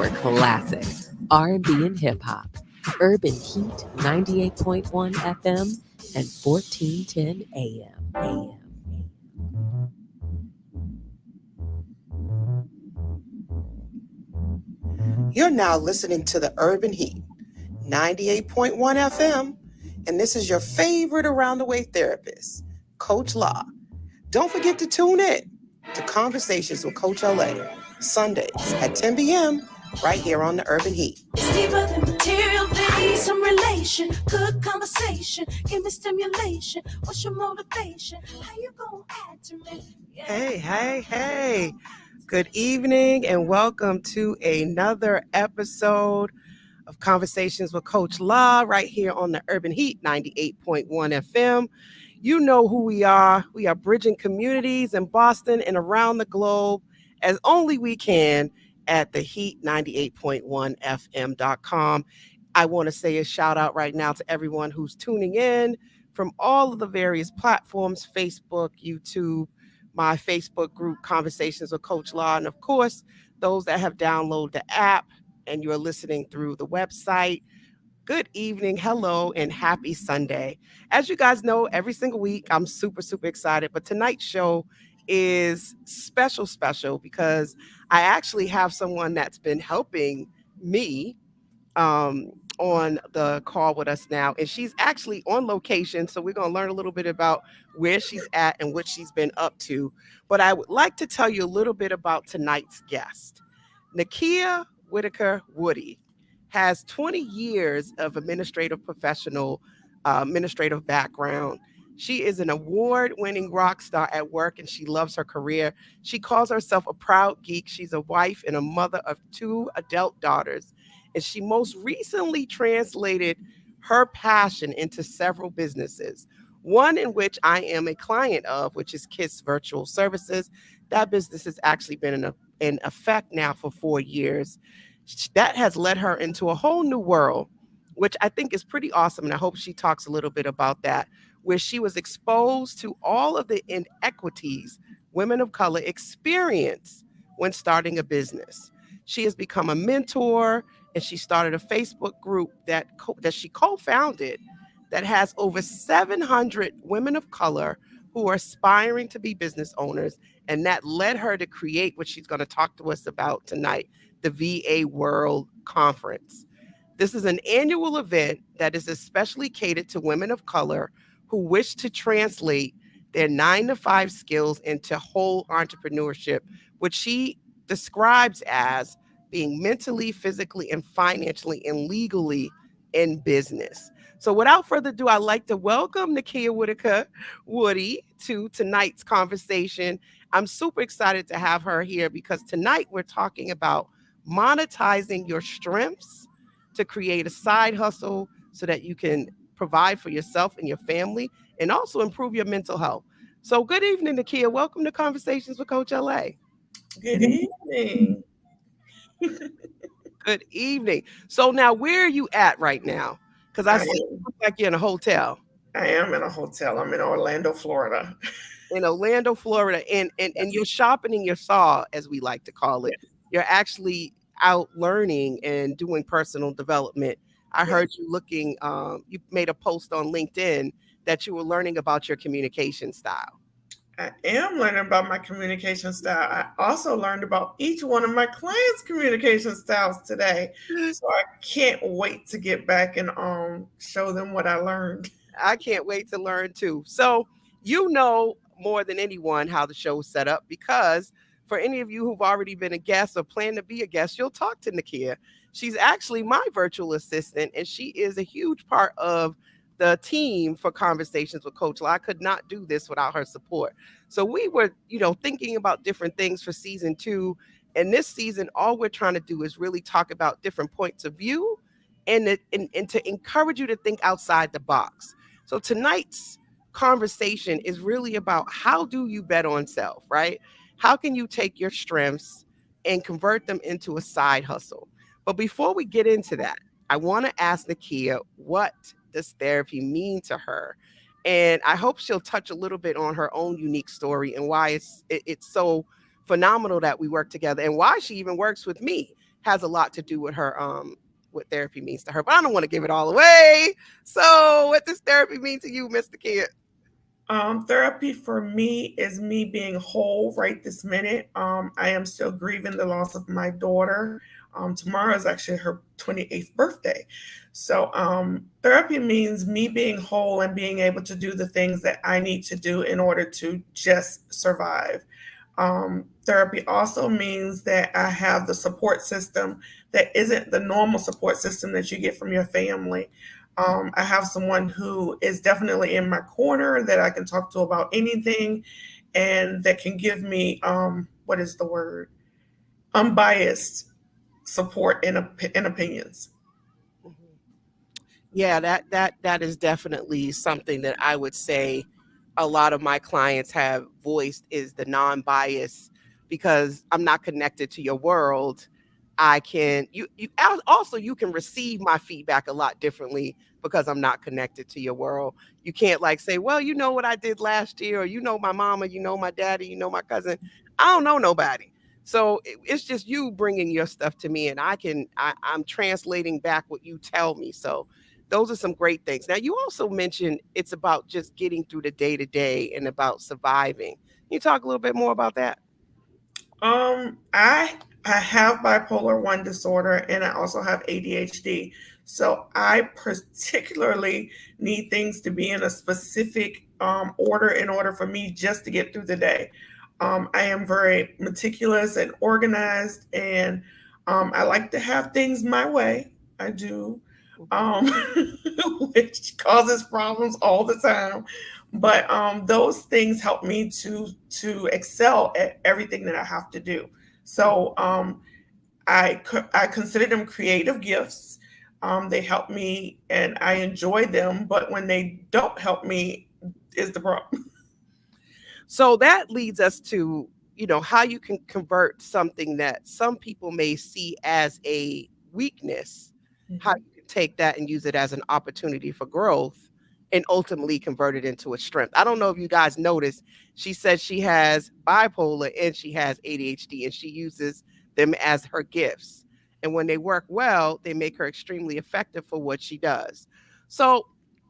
for classic R&B and hip hop. Urban Heat 98.1 FM and 1410 AM. You're now listening to the Urban Heat 98.1 FM, and this is your favorite around the way therapist, Coach Law. Don't forget to tune in to Conversations with Coach LA, Sundays at 10 p.m. right here on the Urban Heat. It's deeper than material, I need some relation, good conversation, give me stimulation. What's your motivation? How you gonna add to me? Yeah. Hey. Good evening and welcome to another episode of Conversations with Coach Law right here on the Urban Heat 98.1 FM. You know who we are. We are bridging communities in Boston and around the globe as only we can at the heat98.1fm.com. I want to say a shout out right now to everyone who's tuning in from all of the various platforms, Facebook, YouTube, my Facebook group, Conversations with Coach Law, and of course, those that have downloaded the app and you're listening through the website. Good evening, hello, and happy Sunday. As you guys know, every single week, I'm super excited, but tonight's show is special because I actually have someone that's been helping me on the call with us now, and she's actually on location, so we're going to learn a little bit about where she's at and what she's been up to. But I would like to tell you a little bit about tonight's guest. Nakia Whittaker-Woody has 20 years of administrative background. She is an award-winning rock star at work, and she loves her career. She calls herself a proud geek. She's a wife and a mother of 2 adult daughters, and she most recently translated her passion into several businesses, one in which I am a client of, which is KISS Virtual Services. That business has actually been in effect now for 4 years. That has led her into a whole new world, which I think is pretty awesome, and I hope she talks a little bit about that, where she was exposed to all of the inequities women of color experience when starting a business. She has become a mentor, and she started a Facebook group that she co-founded that has over 700 women of color who are aspiring to be business owners, and that led her to create what she's going to talk to us about tonight, the VA World Conference. This is an annual event that is especially catered to women of color who wish to translate their 9-to-5 skills into whole entrepreneurship, which she describes as being mentally, physically, and financially and legally in business. So without further ado, I'd like to welcome Nakia Whittaker-Woody to tonight's conversation. I'm super excited to have her here because tonight we're talking about monetizing your strengths to create a side hustle so that you can provide for yourself and your family and also improve your mental health. So good evening, Nakia. Welcome to Conversations with Coach LA. Good evening. Good evening. So now, where are you at right now? Because I see you look like you're in a hotel. I am in a hotel. I'm in Orlando, Florida. In Orlando, Florida, and you're sharpening your saw, as we like to call it. You're actually out learning and doing personal development. I heard you looking, you made a post on LinkedIn that you were learning about your communication style. I am learning about my communication style. I also learned about each one of my clients' communication styles today. So I can't wait to get back and show them what I learned. I can't wait to learn too. So you know more than anyone how the show is set up, because for any of you who've already been a guest or plan to be a guest, you'll talk to Nakia. She's actually my virtual assistant, and she is a huge part of the team for Conversations with Coach Law. I could not do this without her support. So we were, thinking about different things for season 2. And this season, all we're trying to do is really talk about different points of view and to encourage you to think outside the box. So tonight's conversation is really about how do you bet on self, right? How can you take your strengths and convert them into a side hustle? But before we get into that, I want to ask Nakia, what does therapy mean to her? And I hope she'll touch a little bit on her own unique story and why it's so phenomenal that we work together and why she even works with me. has a lot to do with her what therapy means to her. But I don't want to give it all away. So what does therapy mean to you, Mr. Kid? Therapy for me is me being whole right this minute. I am still grieving the loss of my daughter. Tomorrow is actually her 28th birthday. So, therapy means me being whole and being able to do the things that I need to do in order to just survive. Therapy also means that I have the support system that isn't the normal support system that you get from your family. I have someone who is definitely in my corner that I can talk to about anything and that can give me, what is the word? Unbiased support and opinions. Mhm. Yeah, that is definitely something that I would say a lot of my clients have voiced is the non-bias, because I'm not connected to your world. I can also you can receive my feedback a lot differently because I'm not connected to your world. You can't like say, well, you know what I did last year, or you know my mama, you know my daddy, you know my cousin. I don't know nobody. So it's just you bringing your stuff to me, and I'm translating back what you tell me. So those are some great things. Now, you also mentioned it's about just getting through the day to day and about surviving. Can you talk a little bit more about that? I have bipolar one disorder and I also have ADHD. So I particularly need things to be in a specific order in order for me just to get through the day. I am very meticulous and organized, and I like to have things my way. I do, Mhm. um, which causes problems all the time. But those things help me to excel at everything that I have to do. So I consider them creative gifts. They help me and I enjoy them, but when they don't help me, is the problem. So that leads us to, how you can convert something that some people may see as a weakness, how Mhm. you can take that and use it as an opportunity for growth and ultimately convert it into a strength. I don't know if you guys noticed, she said she has bipolar and she has ADHD, and she uses them as her gifts. And when they work well, they make her extremely effective for what she does. So,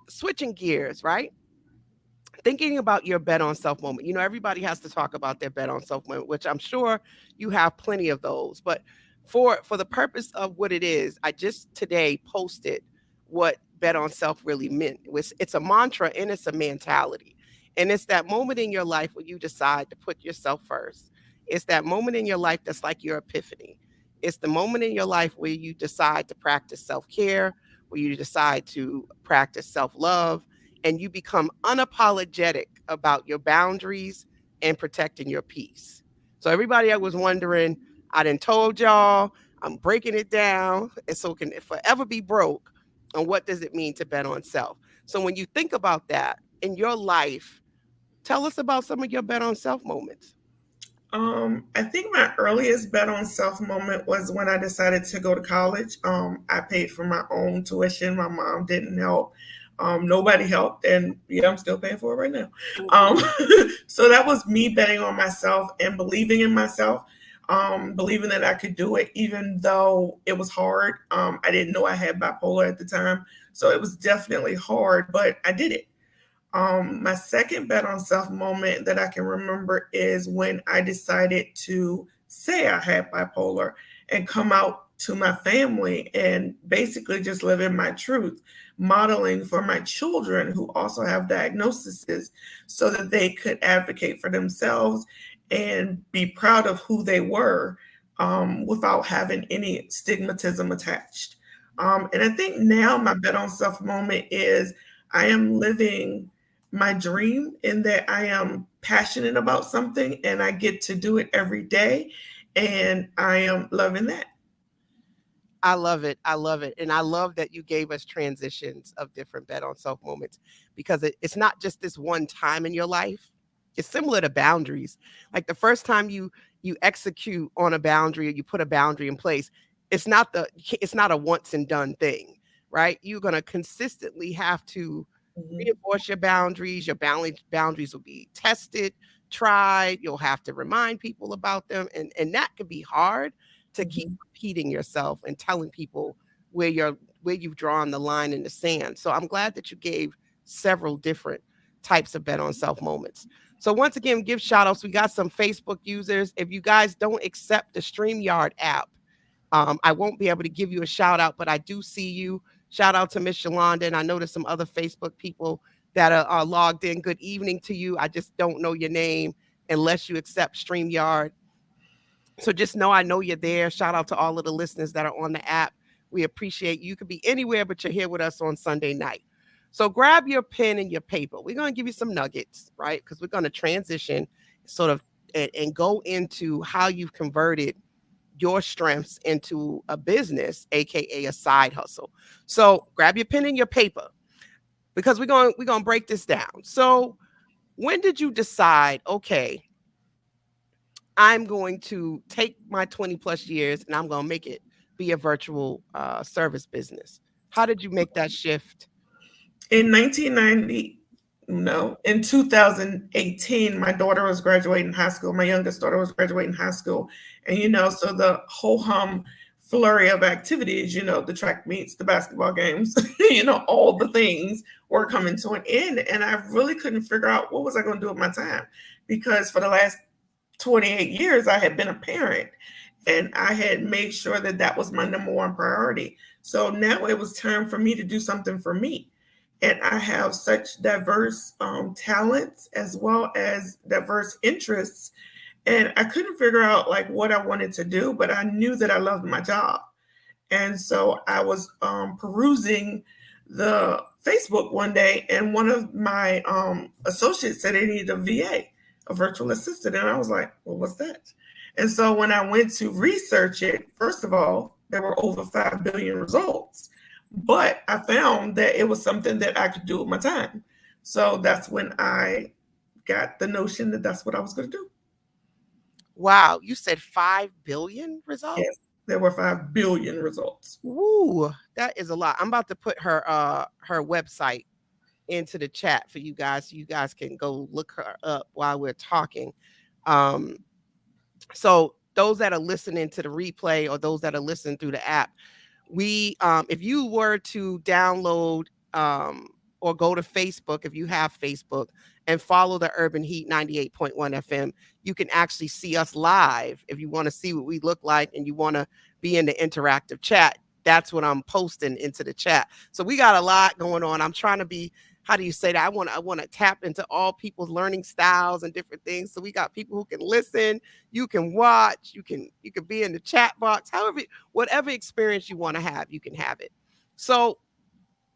switching gears, right? Thinking about your bet on self moment. Everybody has to talk about their bet on self moment, which I'm sure you have plenty of those. But for the purpose of what it is, I just today posted what bet on self really meant. It's a mantra and it's a mentality. And it's that moment in your life where you decide to put yourself first. It's that moment in your life that's like your epiphany. It's the moment in your life where you decide to practice self-care, where you decide to practice self-love, and you become unapologetic about your boundaries and protecting your peace. So everybody that was wondering, I done told y'all, I'm breaking it down, and so can it forever be broke. And what does it mean to bet on self? So when you think about that in your life, tell us about some of your bet on self moments. I think my earliest bet on self moment was when I decided to go to college. I paid for my own tuition. My mom didn't help. Nobody helped, and yeah, I'm still paying for it right now. Mhm. Um, so that was me betting on myself and believing in myself, believing that I could do it, even though it was hard. I didn't know I had bipolar at the time, so it was definitely hard, but I did it. My second bet on self moment that I can remember is when I decided to say I had bipolar and come out to my family and basically just live in my truth, modeling for my children who also have diagnoses so that they could advocate for themselves and be proud of who they were, without having any stigmatism attached. And I think now my bet on self moment is I am living my dream in that I am passionate about something and I get to do it every day. And I am loving that. I love it. I love it. And I love that you gave us transitions of different bet on self moments, because it's not just this one time in your life. It's similar to boundaries. Like the first time you execute on a boundary, or you put a boundary in place, it's not a once and done thing, right? You're going to consistently have to Mhm. reinforce your boundaries. Your boundaries will be tested, tried. You'll have to remind people about them, and that can be hard. to keep repeating yourself and telling people where you've drawn the line in the sand. So I'm glad that you gave several different types of bet on self moments. So once again, give shout outs. We got some Facebook users. If you guys don't accept the StreamYard app, I won't be able to give you a shout out, but I do see you. Shout out to Miss Shalonda. And I know there's some other Facebook people that are logged in. Good evening to you. I just don't know your name unless you accept StreamYard. So just know I know you're there. Shout out to all of the listeners that are on the app. We appreciate you. You could be anywhere, but you're here with us on Sunday night. So grab your pen and your paper. We're going to give you some nuggets, right? Because we're going to transition sort of and go into how you've converted your strengths into a business, aka a side hustle. So grab your pen and your paper because we're going to break this down. So when did you decide, okay, I'm going to take my 20 plus years and I'm going to make it be a virtual service business? How did you make that shift? In 1990, no, in 2018, my daughter was graduating high school. My youngest daughter was graduating high school. And, so the whole flurry of activities, the track meets, the basketball games, all the things were coming to an end. And I really couldn't figure out what was I going to do with my time, because for the last 28 years, I had been a parent and I had made sure that that was my number one priority. So now it was time for me to do something for me. And I have such diverse talents as well as diverse interests. And I couldn't figure out like what I wanted to do, but I knew that I loved my job. And so I was perusing the Facebook one day, and one of my associates said they needed a VA, a virtual assistant. And I was like, well, what's that? And so when I went to research it, first of all, there were over 5 billion results. But I found that it was something that I could do with my time. So that's when I got the notion that that's what I was going to do. Wow. You said 5 billion results? Yes, there were 5 billion results. Ooh, that is a lot. I'm about to put her website into the chat for you guys so you guys can go look her up while we're talking. So those that are listening to the replay or those that are listening through the app, we if you were to download or go to Facebook, if you have Facebook, and follow the Urban Heat 98.1 FM, you can actually see us live. If you want to see what we look like and you want to be in the interactive chat, that's what I'm posting into the chat. So we got a lot going on. I'm trying to be, how do you say that? I want to tap into all people's learning styles and different things. So we got people who can listen, you can watch, you can be in the chat box, however, whatever experience you want to have, you can have it. So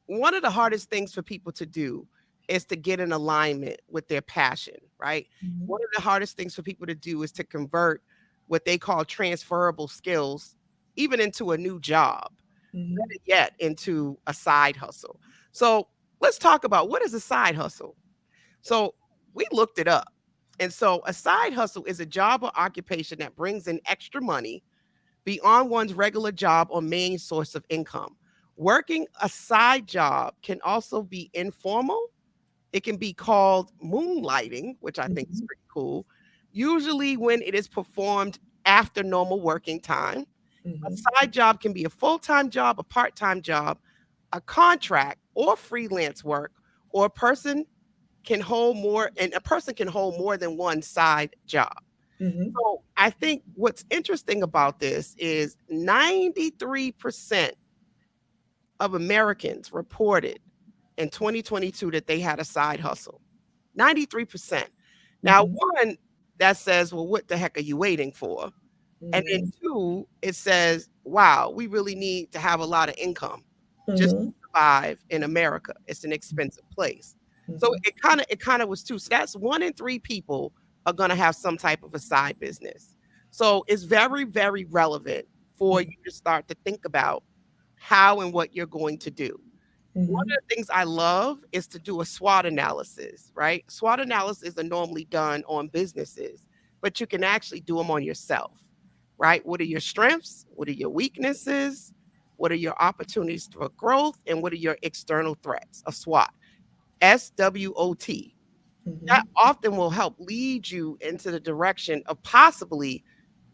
one of the hardest things for people to do is to get in alignment with their passion, right? Mm-hmm. One of the hardest things for people to do is to convert what they call transferable skills even into a new job, mm-hmm. better yet into a side hustle. So let's talk about what is a side hustle. So we looked it up. And so a side hustle is a job or occupation that brings in extra money beyond one's regular job or main source of income. Working a side job can also be informal. It can be called moonlighting, which I think is pretty cool, usually when it is performed after normal working time. Mm-hmm. A side job can be a full-time job, a part-time job, a contract or freelance work, or a person can hold more than one side job. Mm-hmm. So I think what's interesting about this is 93% of Americans reported in 2022 that they had a side hustle. 93%. Now, one, that says, well, what the heck are you waiting for? And then two, it says, wow, we really need to have a lot of income just to survive in America. It's an expensive place. So it kind of was two. So that's 1 in 3 people are going to have some type of a side business. So it's very, very relevant for you to start to think about how and what you're going to do. One of the things I love is to do a SWOT analysis, right? SWOT analysis are normally done on businesses, but you can actually do them on yourself, right? What are your strengths? What are your weaknesses? What are your opportunities for growth? And what are your external threats? A SWOT, SWOT. That often will help lead you into the direction of possibly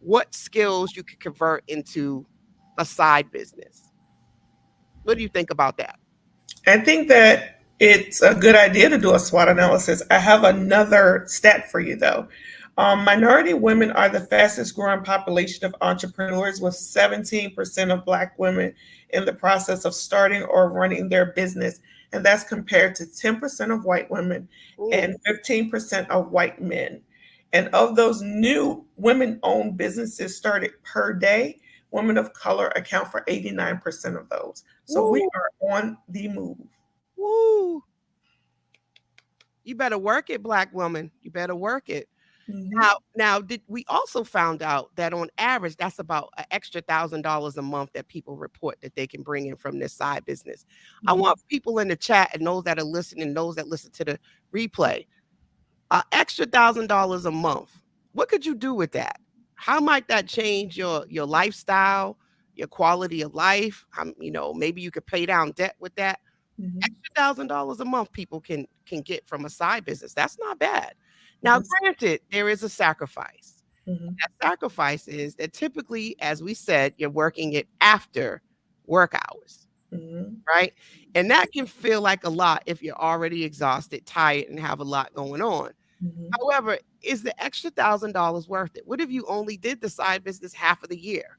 what skills you could convert into a side business. What do you think about that? I think that it's a good idea to do a SWOT analysis. I have another stat for you, though. Minority women are the fastest growing population of entrepreneurs, with 17% of Black women in the process of starting or running their business. And that's compared to 10% of white women Mm. and 15% of white men. And of those new women owned businesses started per day, women of color account for 89% of those. So we Woo, are on the move. woo. You better work it, Black woman. You better work it. Mhm, Now, did we also found out that on average, that's about an extra $1,000 a month that people report that they can bring in from this side business. I mhm, want people in the chat and those that are listening, those that listen to the replay, an extra $1,000 a month. What could you do with that? How might that change your lifestyle, your quality of life? Maybe you could pay down debt with that. mhm. Extra $1,000 a month people can get from a side business. That's not bad. It Now, is. granted, there is a sacrifice. Mhm, That sacrifice is that typically, as we said, you're working it after work hours, mhm, right? And that can feel like a lot if you're already exhausted, tired, and have a lot going on. mhm, However, is the extra $1,000 worth it? What if you only did the side business half of the year?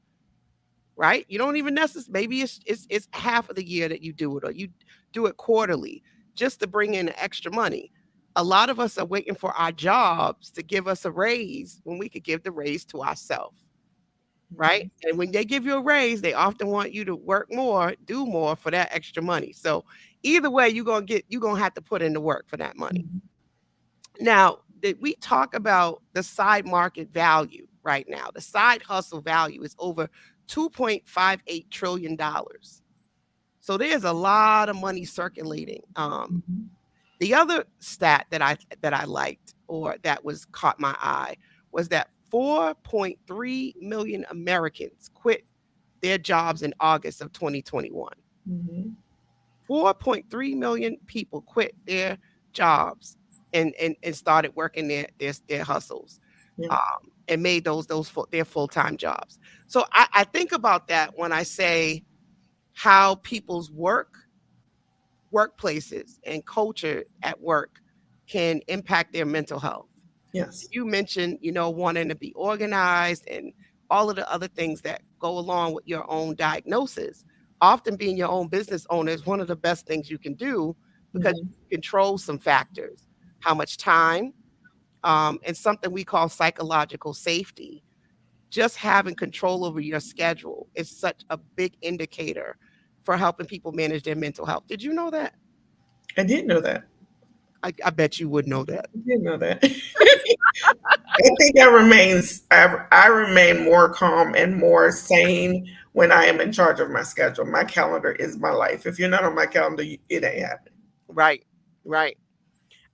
Right? You don't even necessarily, maybe it's half of the year that you do it, or you do it quarterly just to bring in extra money. A lot of us are waiting for our jobs to give us a raise when we could give the raise to ourselves, right? mhm, And when they give you a raise, they often want you to work more, do more for that extra money. So either way, you're gonna have to put in the work for that money. mhm, Now, did we talk about the side market value right now? The side hustle value is over $2.58 trillion. So there's a lot of money circulating. mhm, The other stat that I liked, or that was caught my eye, was that 4.3 million Americans quit their jobs in August of 2021. mhm. 4.3 million people quit their jobs and started working their hustles, Yeah. um, and made their full-time jobs. So I think about that when I say how people's workplaces and culture at work can impact their mental health. Yes. You mentioned, wanting to be organized and all of the other things that go along with your own diagnosis. Often being your own business owner is one of the best things you can do because Mhm, you control some factors, how much time, and something we call psychological safety. Just having control over your schedule is such a big indicator for helping people manage their mental health. Did you know that? I did know that. I bet you would know that. I did know that. I think I remain more calm and more sane when I am in charge of my schedule. My calendar is my life. If you're not on my calendar, it ain't happening. Right, right.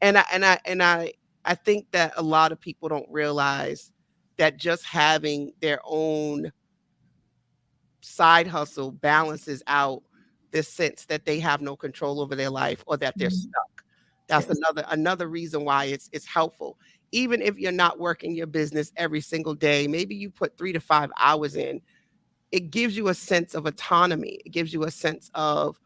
And I think that a lot of people don't realize that just having their own side hustle balances out this sense that they have no control over their life or that they're Mhm. stuck. That's Yes. another reason why it's helpful. Even if you're not working your business every single day, maybe you put 3 to 5 hours in, it gives you a sense of autonomy. It gives you a sense of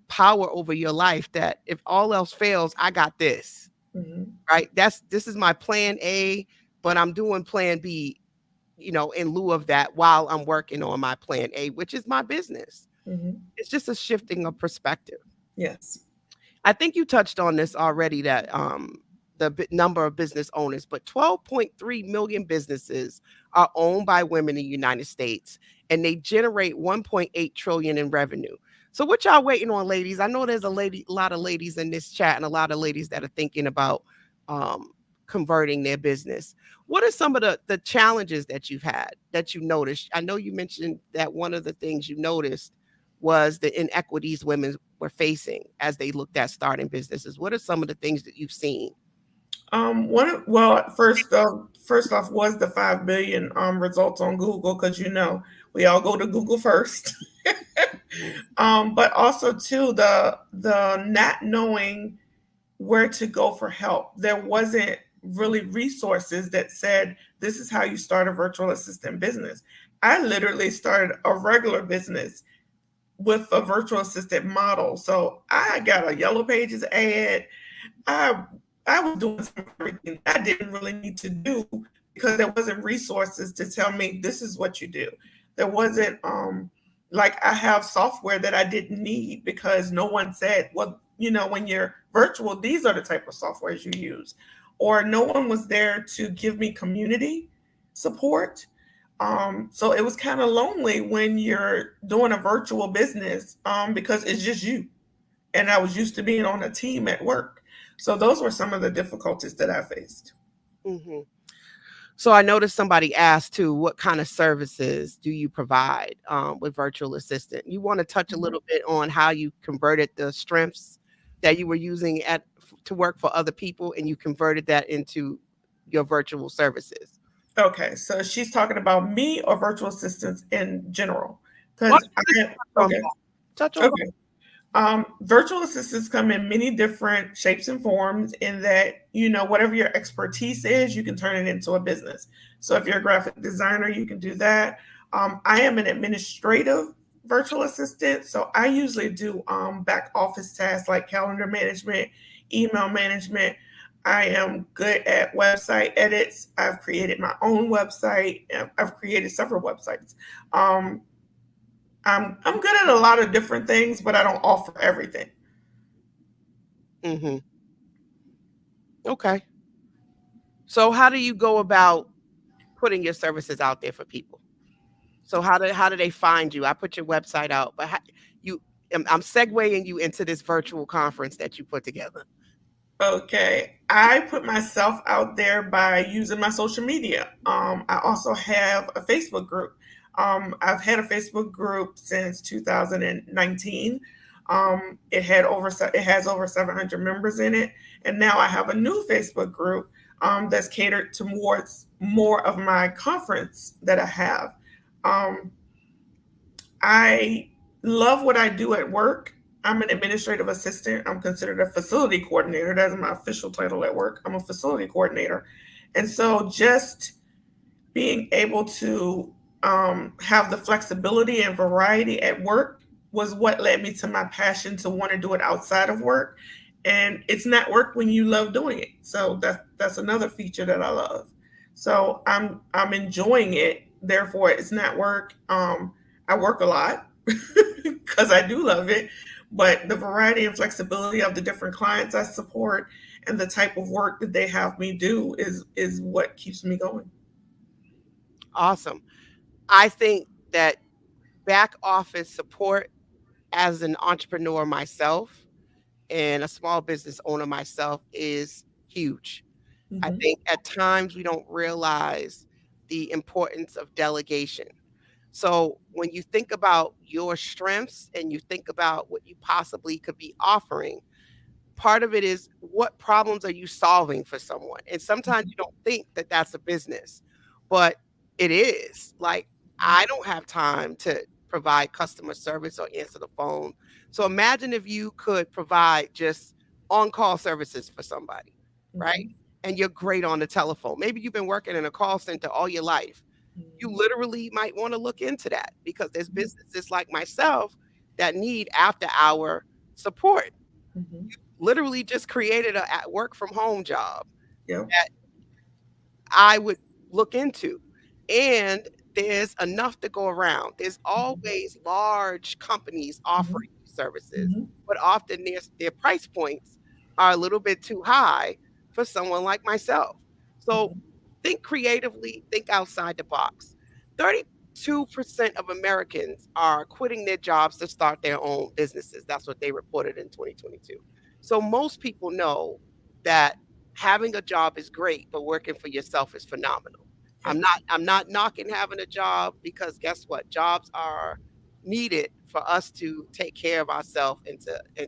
power over your life, that if all else fails, I got this, Mhm, right? This is my plan A, but I'm doing plan B, in lieu of that while I'm working on my plan A, which is my business. mhm. It's just a shifting of perspective. Yes. I think you touched on this already, that the number of business owners, but 12.3 million businesses are owned by women in the United States, and they generate 1.8 trillion in revenue. So what y'all waiting on, ladies? I know there's a lot of ladies in this chat and a lot of ladies that are thinking about um, converting their business. What are some of the challenges that you've had, that you noticed? I know you mentioned that one of the things you noticed was the inequities women were facing as they looked at starting businesses. What are some of the things that you've seen? First off, was the 5 billion results on Google, because we all go to Google first. Mhm. But also too, the not knowing where to go for help. There wasn't really resources that said This is how you start a virtual assistant business. I literally started a regular business with a virtual assistant model. So I got a Yellow Pages ad. I I was doing some everything I didn't really need to do because there wasn't resources to tell me this is what you do. There wasn't like I have software that I didn't need because no one said, well, when you're virtual, these are the type of softwares you use. Or no one was there to give me community support. So it was kind of lonely when you're doing a virtual business because it's just you. And I was used to being on a team at work. So those were some of the difficulties that I faced. Hmm. So I noticed somebody asked too, what kind of services do you provide with virtual assistant? You want to touch a little bit on how you converted the strengths that you were using to work for other people, and you converted that into your virtual services. Okay, so she's talking about me or virtual assistants in general. Well, Because just I, touch on okay, both. Touch on both. okay. Virtual assistants come in many different shapes and forms, in that, whatever your expertise is, you can turn it into a business. So if you're a graphic designer, you can do that. I am an administrative virtual assistant. So I usually do back office tasks like calendar management, email management. I am good at website edits. I've created my own website. I've created several websites. Um, I'm good at a lot of different things, but I don't offer everything. Hmm. Okay. So how do you go about putting your services out there for people? So how do they find you? I put your website out, but you I'm segueing you into this virtual conference that you put together. Okay, I put myself out there by using my social media. I also have a Facebook group. I've had a Facebook group since 2019. It has over 700 members in it, and now I have a new Facebook group that's catered towards more of my conference that I have. Um, I love what I do at work. I'm an administrative assistant. I'm considered a facility coordinator. That's my official title at work. I'm a facility coordinator. And so just being able to have the flexibility and variety at work was what led me to my passion to want to do it outside of work. And it's not work when you love doing it. So that's another feature that I love. So I'm enjoying it. Therefore, it's not work. I work a lot because I do love it, but the variety and flexibility of the different clients I support and the type of work that they have me do is what keeps me going. Awesome. I think that back office support, as an entrepreneur myself and a small business owner myself, is huge. I Hmm. think at times we don't realize the importance of delegation. So when you think about your strengths and you think about what you possibly could be offering, part of it is, what problems are you solving for someone? And sometimes you don't think that that's a business, but it is. Like, I don't have time to provide customer service or answer the phone. So imagine if you could provide just on-call services for somebody, right? Hmm. And you're great on the telephone. Maybe you've been working in a call center all your life. You literally might want to look into that, because there's businesses like myself that need after hour support. Hmm. Literally just created a at work from home job Yep. that I would look into. And there's enough to go around. There's always large companies Hmm. offering these services, Hmm. but often their price points are a little bit too high for someone like myself. So Hmm. think creatively, think outside the box. 32% of Americans are quitting their jobs to start their own businesses. That's what they reported in 2022. So most people know that having a job is great, but working for yourself is phenomenal. Yep. I'm not knocking having a job, because guess what? Jobs are needed for us to take care of ourselves and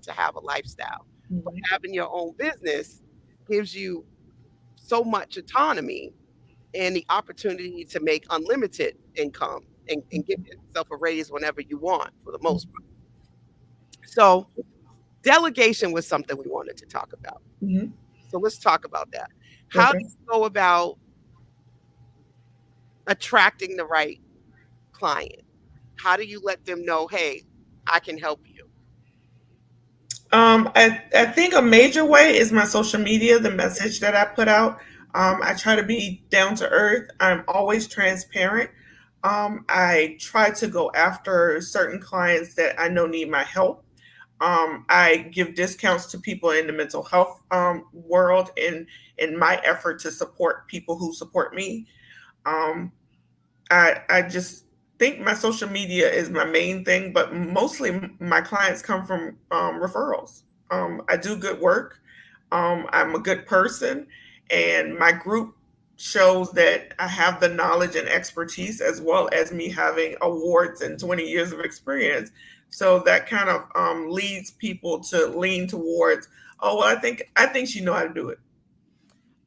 to have a lifestyle. But Hmm. having your own business gives you so much autonomy and the opportunity to make unlimited income, and give yourself a raise whenever you want, for the most part. So delegation was something we wanted to talk about. Hmm. So let's talk about that. How do Okay. you go about attracting the right client? How do you let them know, hey, I can help you? I think a major way is my social media, the message that I put out. I try to be down to earth. I'm always transparent. I try to go after certain clients that I know need my help. I give discounts to people in the mental health world in my effort to support people who support me. Um, I just think my social media is my main thing, but mostly my clients come from referrals. I do good work. I'm a good person, and my group shows that I have the knowledge and expertise as well as me having awards and 20 years of experience. So that kind of leads people to lean towards, oh well, I think she know how to do it.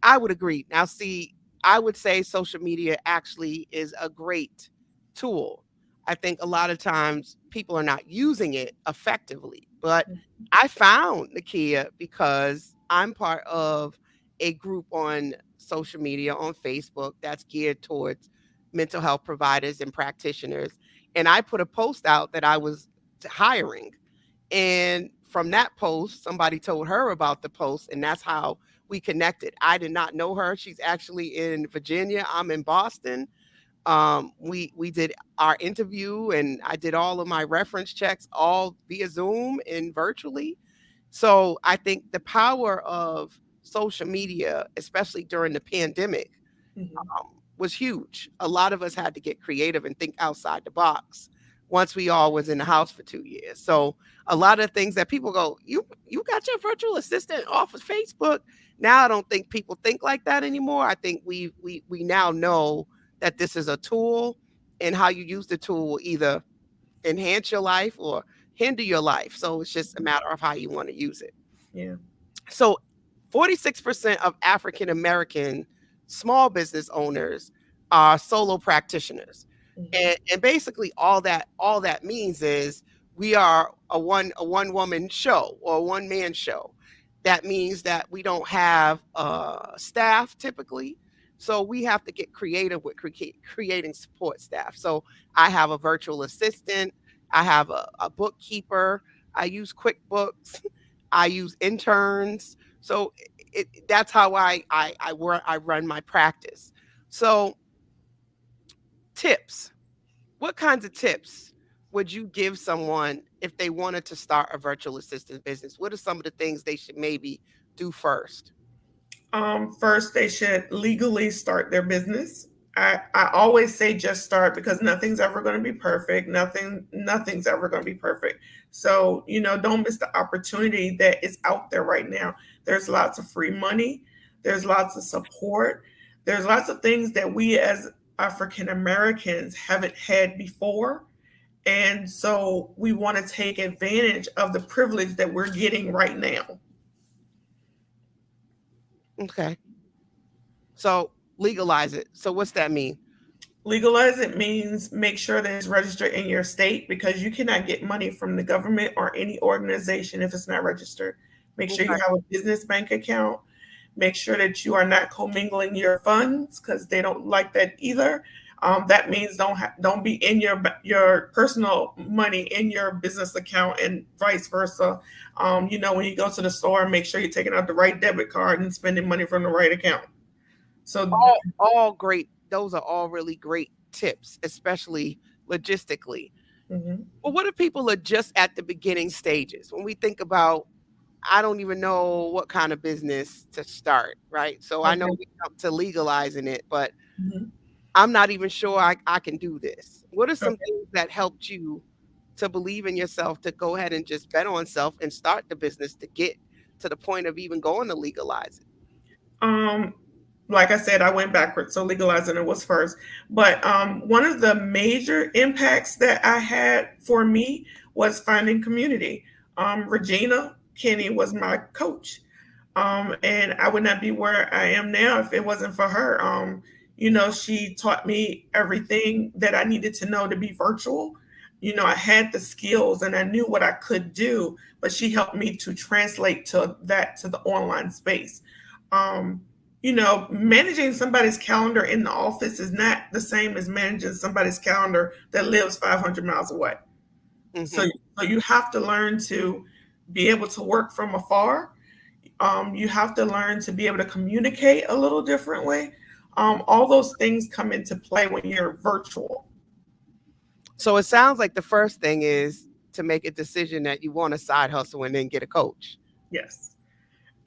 I would agree. Now, see, I would say social media actually is a great tool. I think a lot of times people are not using it effectively. But I found Nakia because I'm part of a group on social media on Facebook that's geared towards mental health providers and practitioners. And I put a post out that I was hiring. And from that post, somebody told her about the post, and that's how we connected. I did not know her. She's actually in Virginia. I'm in Boston. We did our interview, and I did all of my reference checks all via Zoom and virtually. So I think the power of social media, especially during the pandemic, Mhm. was huge. A lot of us had to get creative and think outside the box once we all was in the house for 2 years. So a lot of things that people go, you got your virtual assistant off of Facebook. Now I don't think people think like that anymore. I think we now know that this is a tool, and how you use the tool will either enhance your life or hinder your life. So it's just a matter of how you want to use it. Yeah. So 46% of African American small business owners are solo practitioners. Mhm. And basically all that means is we are a one woman show or a one man show. That means that we don't have staff typically. So we have to get creative with creating support staff. So I have a virtual assistant, I have a bookkeeper, I use QuickBooks, I use interns. So that's how I run my practice. So tips. What kinds of tips would you give someone if they wanted to start a virtual assistant business? What are some of the things they should maybe do first? First, they should legally start their business. I always say just start because nothing's ever going to be perfect. Nothing's ever going to be perfect. So, don't miss the opportunity that is out there right now. There's lots of free money. There's lots of support. There's lots of things that we as African Americans haven't had before. And so we want to take advantage of the privilege that we're getting right now. Okay. So legalize it. So what's that mean? Legalize it means make sure that it's registered in your state because you cannot get money from the government or any organization if it's not registered. Make sure you Okay. have a business bank account. Make sure that you are not commingling your funds because they don't like that either. That means don't be in your personal money in your business account and vice versa. When you go to the store, make sure you're taking out the right debit card and spending money from the right account. So, All great. Those are all really great tips, especially logistically. mhm, But what if people are just at the beginning stages? When we think about, I don't even know what kind of business to start, right? So I know okay. we come to legalizing it, but Mhm. I'm not even sure I can do this. What are some Okay. things that helped you to believe in yourself to go ahead and just bet on self and start the business to get to the point of even going to legalize it? Um, like I said, I went backwards, so legalizing it was first. But one of the major impacts that I had for me was finding community. Regina Kenny was my coach, and I would not be where I am now if it wasn't for her. She taught me everything that I needed to know to be virtual. I had the skills and I knew what I could do, but she helped me to translate to the online space. Um, managing somebody's calendar in the office is not the same as managing somebody's calendar that lives 500 miles away. So, Hmm. so you have to learn to be able to work from afar. You have to learn to be able to communicate a little differently. All those things come into play when you're virtual. So it sounds like the first thing is to make a decision that you want a side hustle and then get a coach. Yes.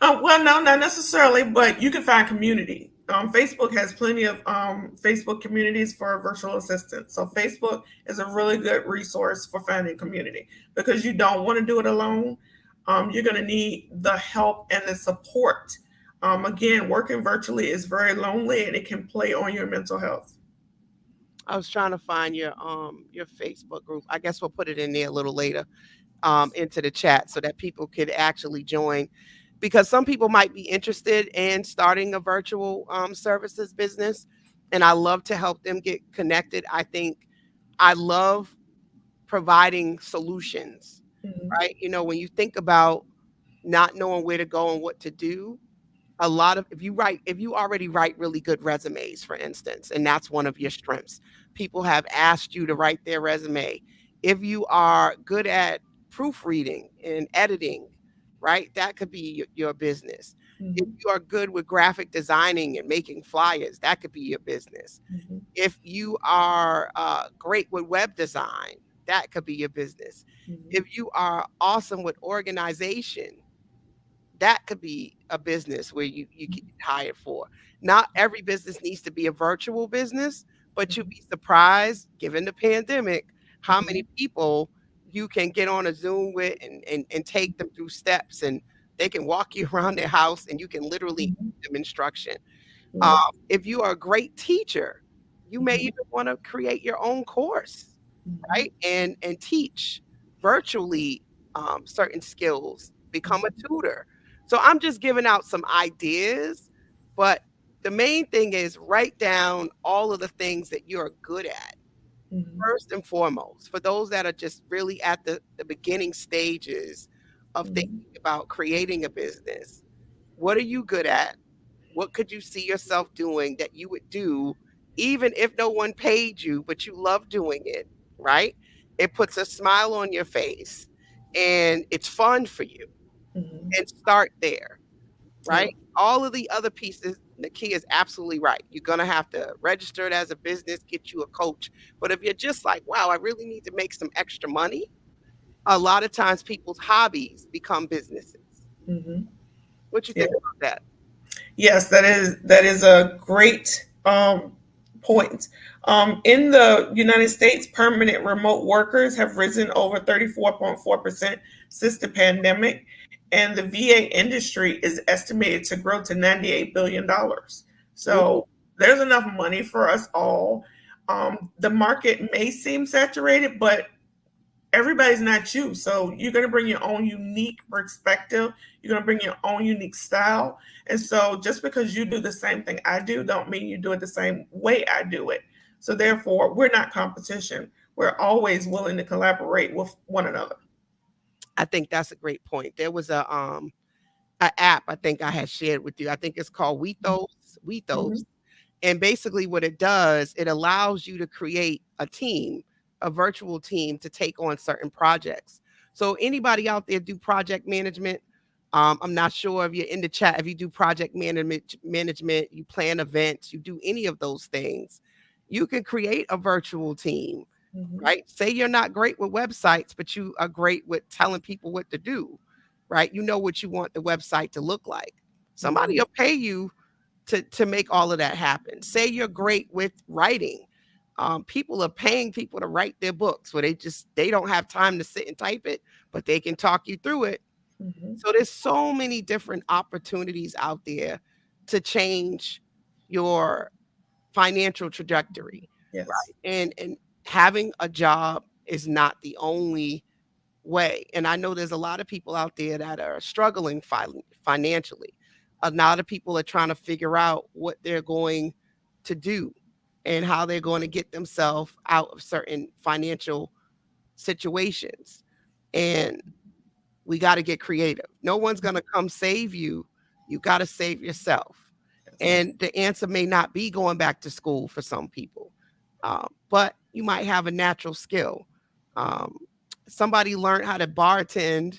Well, no, not necessarily, but you can find community. Facebook has plenty of Facebook communities for virtual assistants. So Facebook is a really good resource for finding community because you don't want to do it alone. You're going to need the help and the support. Again, working virtually is very lonely and it can play on your mental health. I was trying to find your Facebook group. I guess we'll put it in there a little later into the chat so that people could actually join because some people might be interested in starting a virtual services business and I love to help them get connected. I think I love providing solutions, Mhm, right? You know, when you think about not knowing where to go and what to do, a lot of if you already write really good resumes, for instance, and that's one of your strengths, people have asked you to write their resume. If you are good at proofreading and editing, right, that could be your business. If mhm, you are good with graphic designing and making flyers, that could be your business. mhm, If you are great with web design, that could be your business. mhm, If you are awesome with organization, that could be a business where you get hired for. Not every business needs to be a virtual business, but you'd mhm, be surprised, given the pandemic, how mhm, many people you can get on a Zoom with and take them through steps and they can walk you around their house and you can literally mhm. give them instruction. Um, Yep. if you are a great teacher, you may Mhm, even want to create your own course, mhm, right? And teach virtually certain skills, become a mhm, tutor. So I'm just giving out some ideas, but the main thing is write down all of the things that you're good at. mhm, First and foremost, for those that are just really at the beginning stages of thinking mhm, about creating a business, what are you good at? What could you see yourself doing that you would do even if no one paid you, but you love doing it, right? It puts a smile on your face and it's fun for you. mhm. And start there, Yeah. right? All of the other pieces, Nakia is absolutely right. You're going to have to register it as a business, get you a coach. But if you're just like, wow, I really need to make some extra money, a lot of times people's hobbies become businesses. Mhm. What you Yeah. think about that? Yes, that is a great point. In the United States, permanent remote workers have risen over 34.4% since the pandemic, and the VA industry is estimated to grow to $98 billion. Ooh, So there's enough money for us all. The market may seem saturated, but everybody's not you. So you're going to bring your own unique perspective. You're going to bring your own unique style. And so just because you do the same thing I do, don't mean you do it the same way I do it. So therefore, we're not competition. We're always willing to collaborate with one another. I think that's a great point. There was a app I think I had shared with you. I think it's called Wethos. Mhm, And basically what it does, it allows you to create a team, a virtual team to take on certain projects. So anybody out there do project management? I'm not sure if you're in the chat. If you do project management, you plan events, you do any of those things, you can create a virtual team, mhm, right? Say you're not great with websites, but you are great with telling people what to do, right? You know what you want the website to look like. Somebody mhm, will pay you to make all of that happen. Say you're great with writing. People are paying people to write their books where they don't have time to sit and type it, but they can talk you through it. mhm. So there's so many different opportunities out there to change your financial trajectory, Yes. right? And having a job is not the only way. And I know there's a lot of people out there that are struggling financially. A lot of people are trying to figure out what they're going to do and how they're going to get themselves out of certain financial situations. And we got to get creative. No one's going to come save you. You got to save yourself. And the answer may not be going back to school for some people, but you might have a natural skill. Um, Somebody learned how to bartend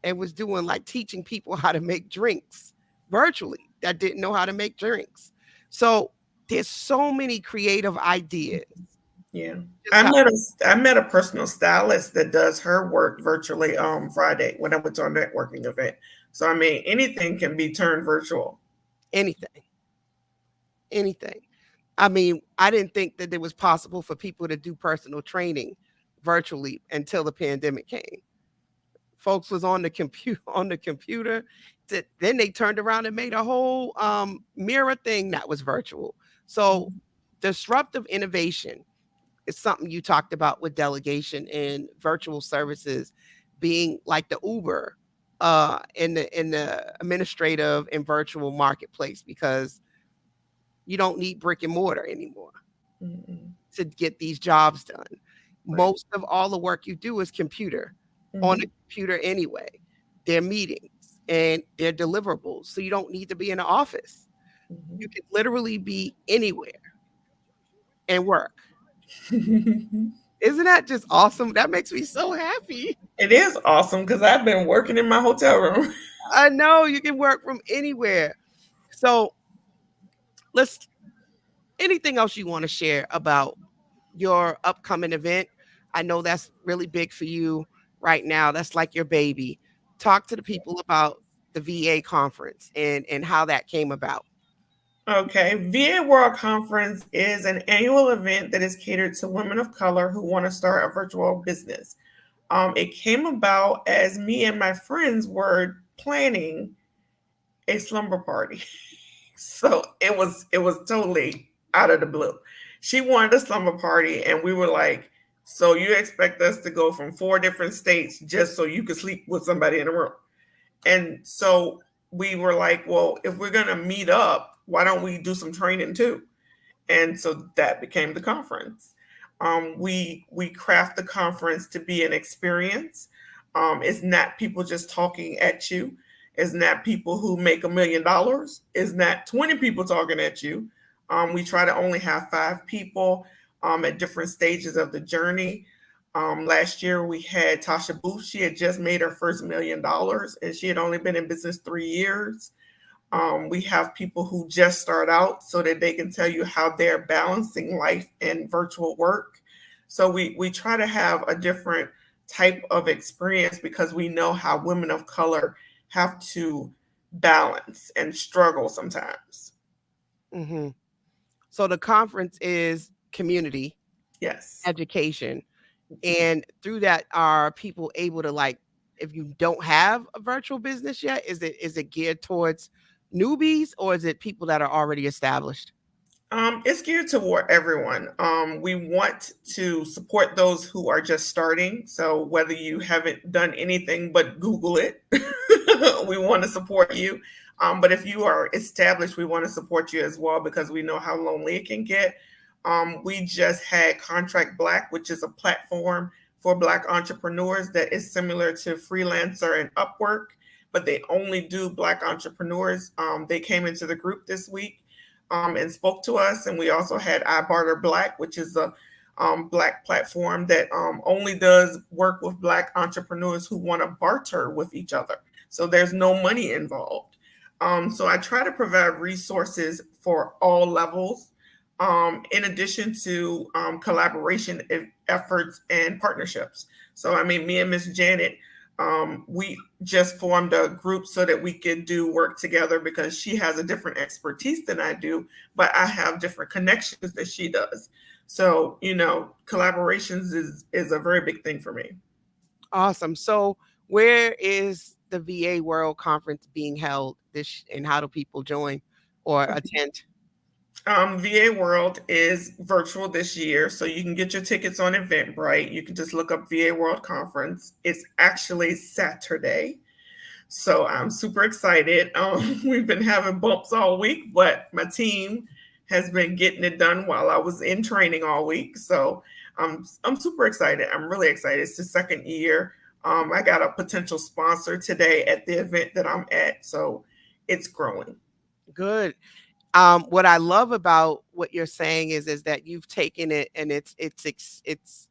and was doing like teaching people how to make drinks virtually that didn't know how to make drinks. So there's so many creative ideas. Yeah. Just how, I met a personal stylist that does her work virtually Friday when I went to a networking event. So I mean anything can be turned virtual. anything, anything. I mean, I didn't think that it was possible for people to do personal training virtually until the pandemic came. Folks was on the computer. Then they turned around and made a whole mirror thing that was virtual. So disruptive innovation is something you talked about with delegation and virtual services being like the Uber in the administrative and virtual marketplace, because you don't need brick and mortar anymore Mm-mm. to get these jobs done. Right. Most of all the work you do is computer on a computer anyway. They're meetings and they're deliverables. So you don't need to be in an office. Mhm. You can literally be anywhere and work. Isn't that just awesome? That makes me so happy. It is awesome because I've been working in my hotel room. I know you can work from anywhere. So let's anything else you want to share about your upcoming event? I know that's really big for you right now. That's like your baby. Talk to the people about the VA conference and how that came about. Okay, VA World Conference is an annual event that is catered to women of color who want to start a virtual business. It came about as me and my friends were planning a slumber party. So it was totally out of the blue. She wanted a slumber party, and we were like, "So you expect us to go from 4 different states just so you could sleep with somebody in a room?" And so we were like, "Well, if we're gonna meet up, why don't we do some training too?" And so that became the conference. We craft the conference to be an experience. It's not people just talking at you. It's not people who make $1 million. It's not 20 people talking at you. We try to only have 5 people at different stages of the journey. Last year we had Tasha Booth. She had just made her first $1 million, and she had only been in business 3 years. We have people who just start out so that they can tell you how they're balancing life and virtual work. So we try to have a different type of experience because we know how women of color have to balance and struggle sometimes. Hmm. So the conference is community Yes. education. And through that, are people able to like, if you don't have a virtual business yet, is it geared towards newbies or is it people that are already established? It's geared toward everyone. We want to support those who are just starting. So whether you haven't done anything but Google it, we want to support you. But if you are established, we want to support you as well because we know how lonely it can get. We just had Contract Black, which is a platform for Black entrepreneurs that is similar to Freelancer and Upwork, but they only do Black entrepreneurs. They came into the group this week and spoke to us. And we also had I Barter Black, which is a Black platform that only does work with Black entrepreneurs who want to barter with each other. So there's no money involved. So I try to provide resources for all levels, in addition to collaboration efforts and partnerships. So, I mean, me and Miss Janet, we just formed a group so that we could do work together because she has a different expertise than I do, but I have different connections that she does. So, collaborations is a very big thing for me. Awesome. So where is the VA World Conference being held this and how do people join or attend? VA World is virtual this year, so you can get your tickets on Eventbrite. You can just look up VA World Conference. It's actually Saturday, so I'm super excited. We've been having bumps all week, but my team has been getting it done while I was in training all week. So I'm super excited. I'm really excited. It's the second year. I got a potential sponsor today at the event that I'm at, so it's growing. Good. What I love about what you're saying is that you've taken it and it's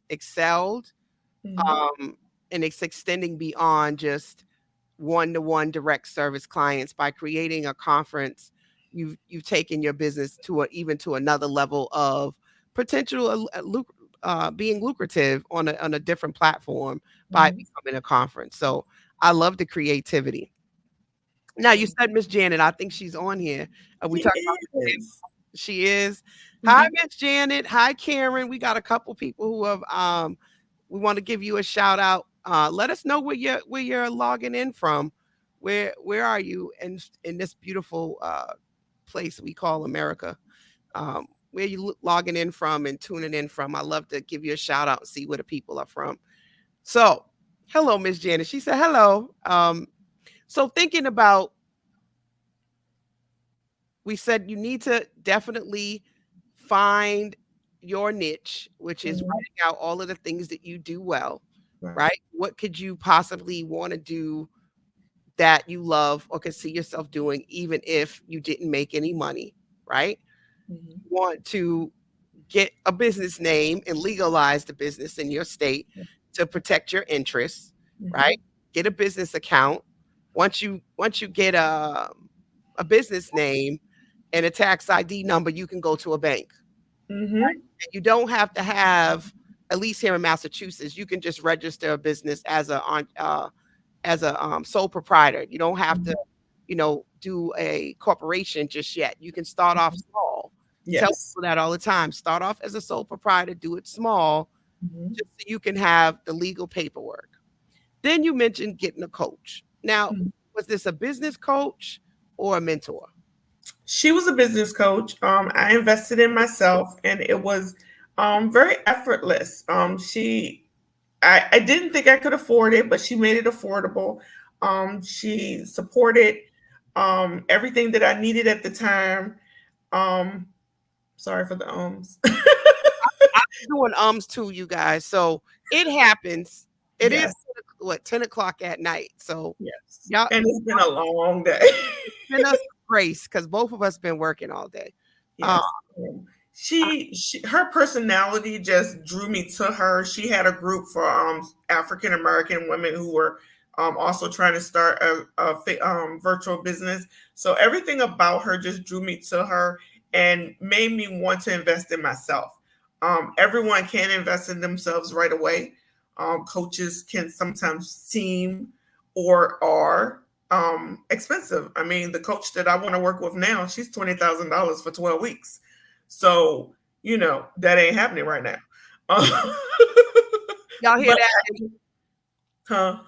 excelled, Mhm. um, and it's extending beyond just one-to-one direct service clients by creating a conference. You've taken your business to even to another level of potential being lucrative on a different platform by Mhm. becoming a conference. So I love the creativity. Now you said Miss Janet, I think she's on here. We She talked about is. she is. Hi, Mhm. Miss Janet. Hi, Karen. We got a couple people who have we want to give you a shout out. Let us know where you're logging in from. Where are you in this beautiful place we call America? Where you logging in from and tuning in from? I love to give you a shout out and see where the people are from. So, hello, Miss Janet. She said hello. So thinking about, we said you need to definitely find your niche, which is Mhm. writing out all of the things that you do well, Right. right? What could you possibly want to do that you love or could see yourself doing, even if you didn't make any money, right? Mhm. You want to get a business name and legalize the business in your state to protect your interests, right? Mhm. Get a business account. Once you get a business name and a tax ID number, you can go to a bank. Mhm. And you don't have to have, at least here in Massachusetts, you can just register a business as a sole proprietor. You don't have to, Mhm. do a corporation just yet. You can start off small. Tell Yes. people that all the time. Start off as a sole proprietor, do it small, Mhm. just so you can have the legal paperwork. Then you mentioned getting a coach. Now, Mhm. was this a business coach or a mentor? She was a business coach. I invested in myself, and it was very effortless. I didn't think I could afford it, but she made it affordable. She supported everything that I needed at the time. Um, Sorry for the ums. I'm doing ums too, you guys. So it happens. It is Yes, what 10 o'clock at night. So yes. y'all And it's been a long day. send us grace because both of us been working all day. Uh, Yes. Her personality just drew me to her. She had a group for African American women who were also trying to start a virtual business. So everything about her just drew me to her and made me want to invest in myself. Everyone can invest in themselves right away. Coaches can sometimes seem or are expensive. I mean, the coach that I want to work with now, she's $20,000 for 12 weeks. So, that ain't happening right now. y'all hear But, that? huh?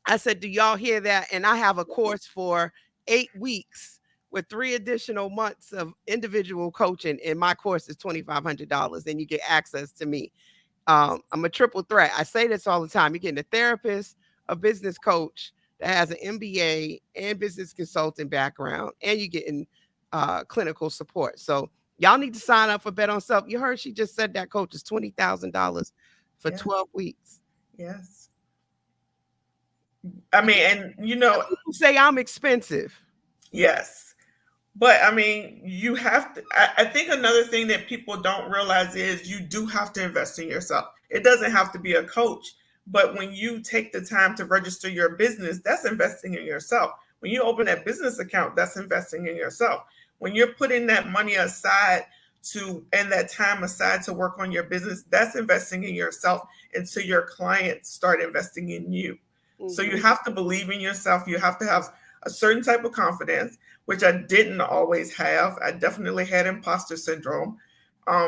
I said, do y'all hear that? And I have a course for 8 weeks with 3 additional months of individual coaching. And my course is $2,500 and you get access to me. I'm a triple threat. I say this all the time. You're getting a therapist, a business coach that has an MBA and business consulting background, and you're getting clinical support. So y'all need to sign up for Bet on Self. You heard she just said that coach is $20,000 for Yes, 12 weeks. yes. I mean, and People say I'm expensive. yes. But I mean, you have to. I think another thing that people don't realize is you do have to invest in yourself. It doesn't have to be a coach, but when you take the time to register your business, that's investing in yourself. When you open that business account, that's investing in yourself. When you're putting that money aside and that time aside to work on your business, that's investing in yourself until your clients start investing in you. So Mhm. you have to believe in yourself. You have to have a certain type of confidence, which I didn't always have. I definitely had imposter syndrome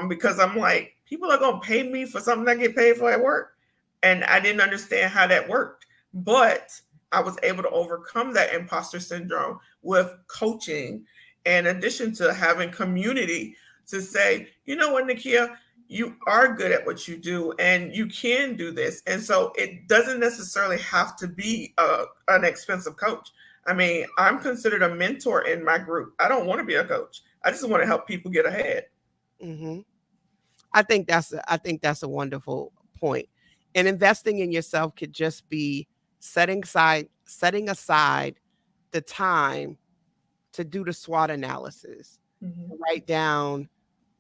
because I'm like, people are going to pay me for something I get paid for at work. And I didn't understand how that worked. But I was able to overcome that imposter syndrome with coaching, in addition to having community to say, you know what, Nakia, you are good at what you do and you can do this. And so it doesn't necessarily have to be an expensive coach. I mean, I'm considered a mentor in my group. I don't want to be a coach. I just want to help people get ahead. Mhm. I think that's a wonderful point. And investing in yourself could just be setting aside the time to do the SWOT analysis, Mhm. Write down